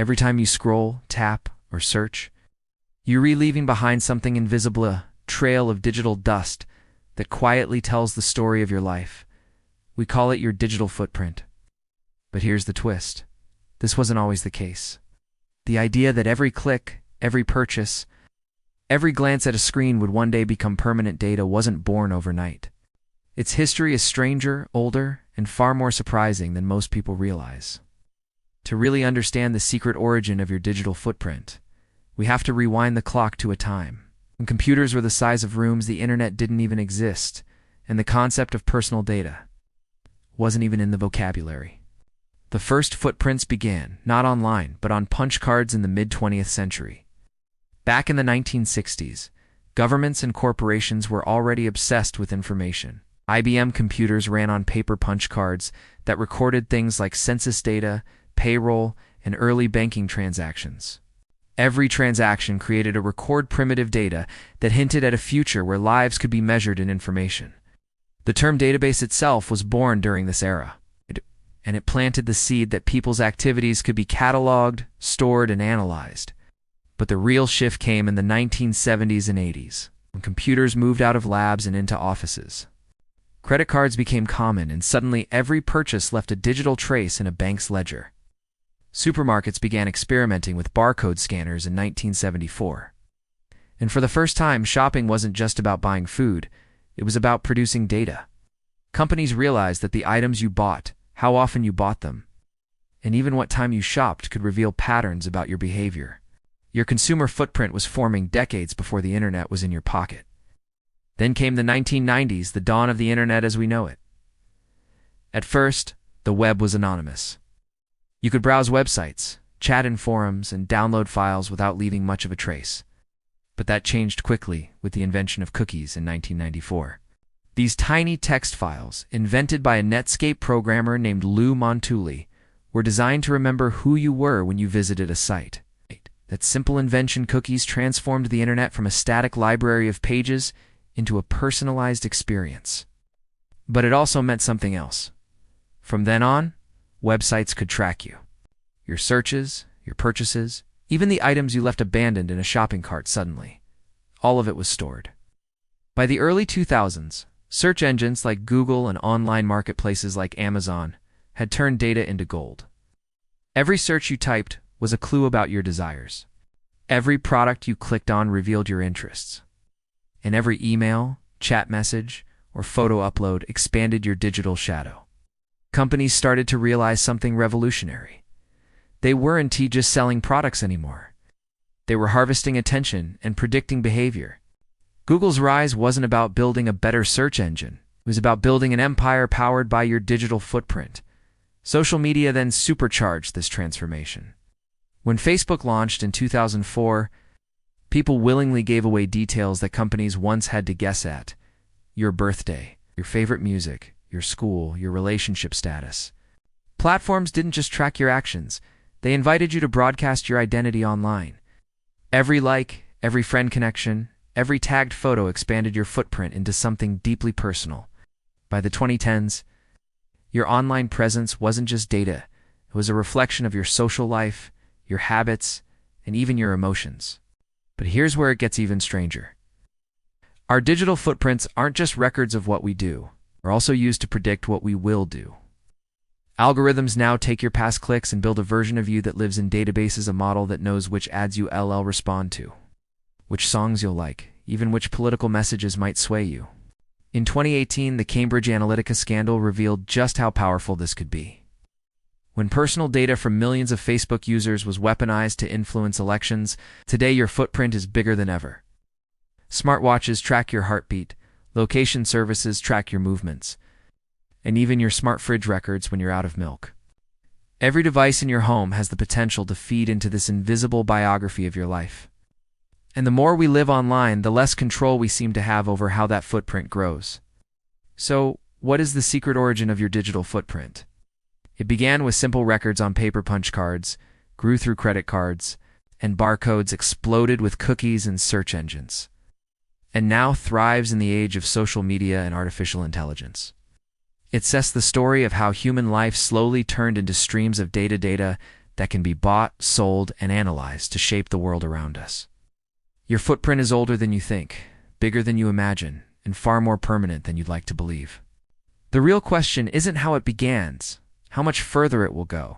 Every time you scroll, tap, or search, you're leaving behind something invisible, a trail of digital dust that quietly tells the story of your life. We call it your digital footprint. But here's the twist. This wasn't always the case. The idea that every click, every purchase, every glance at a screen would one day become permanent data wasn't born overnight. Its history is stranger, older, and far more surprising than most people realize. To really understand the secret origin of your digital footprint, we have to rewind the clock to a time when computers were the size of rooms, the internet didn't even exist, and the concept of personal data wasn't even in the vocabulary. The first footprints began, not online, but on punch cards in the mid-20th century. Back in the 1960s, governments and corporations were already obsessed with information. IBM computers ran on paper punch cards that recorded things like census data, payroll, and early banking transactions. Every transaction created a record primitive data that hinted at a future where lives could be measured in information. The term database itself was born during this era, and it planted the seed that people's activities could be cataloged, stored, and analyzed. But the real shift came in the 1970s and 80s, when computers moved out of labs and into offices. Credit cards became common, and suddenly every purchase left a digital trace in a bank's ledger. Supermarkets began experimenting with barcode scanners in 1974. And for the first time, shopping wasn't just about buying food, it was about producing data. Companies realized that the items you bought, how often you bought them, and even what time you shopped could reveal patterns about your behavior. Your consumer footprint was forming decades before the internet was in your pocket. Then came the 1990s, the dawn of the internet as we know it. At first, the web was anonymous. You could browse websites, chat in forums, and download files without leaving much of a trace. But that changed quickly with the invention of cookies in 1994. These tiny text files, invented by a Netscape programmer named Lou Montulli, were designed to remember who you were when you visited a site. That simple invention, cookies, transformed the internet from a static library of pages into a personalized experience. But it also meant something else. From then on, websites could track you. Your searches, your purchases, even the items you left abandoned in a shopping cart suddenly. All of it was stored. By the early 2000s, search engines like Google and online marketplaces like Amazon had turned data into gold. Every search you typed was a clue about your desires. Every product you clicked on revealed your interests. And every email, chat message, or photo upload expanded your digital shadow. Companies started to realize something revolutionary. They weren't just selling products anymore. They were harvesting attention and predicting behavior. Google's rise wasn't about building a better search engine. It was about building an empire powered by your digital footprint. Social media then supercharged this transformation. When Facebook launched in 2004, people willingly gave away details that companies once had to guess at. Your birthday, your favorite music, your school, your relationship status. Platforms didn't just track your actions, they invited you to broadcast your identity online. Every like, every friend connection, every tagged photo expanded your footprint into something deeply personal. By the 2010s, your online presence wasn't just data, it was a reflection of your social life, your habits, and even your emotions. But here's where it gets even stranger. Our digital footprints aren't just records of what we do, they're also used to predict what we will do. Algorithms now take your past clicks and build a version of you that lives in databases, a model that knows which ads you'll respond to, which songs you'll like, even which political messages might sway you. In 2018, the Cambridge Analytica scandal revealed just how powerful this could be. When personal data from millions of Facebook users was weaponized to influence elections, today your footprint is bigger than ever. Smartwatches track your heartbeat, location services track your movements, and even your smart fridge records when you're out of milk. Every device in your home has the potential to feed into this invisible biography of your life. And the more we live online, the less control we seem to have over how that footprint grows. So, what is the secret origin of your digital footprint? It began with simple records on paper punch cards, grew through credit cards, and barcodes exploded with cookies and search engines, and now thrives in the age of social media and artificial intelligence. It says the story of how human life slowly turned into streams of data that can be bought, sold, and analyzed to shape the world around us. Your footprint is older than you think, bigger than you imagine, and far more permanent than you'd like to believe. The real question isn't how it began, how much further it will go.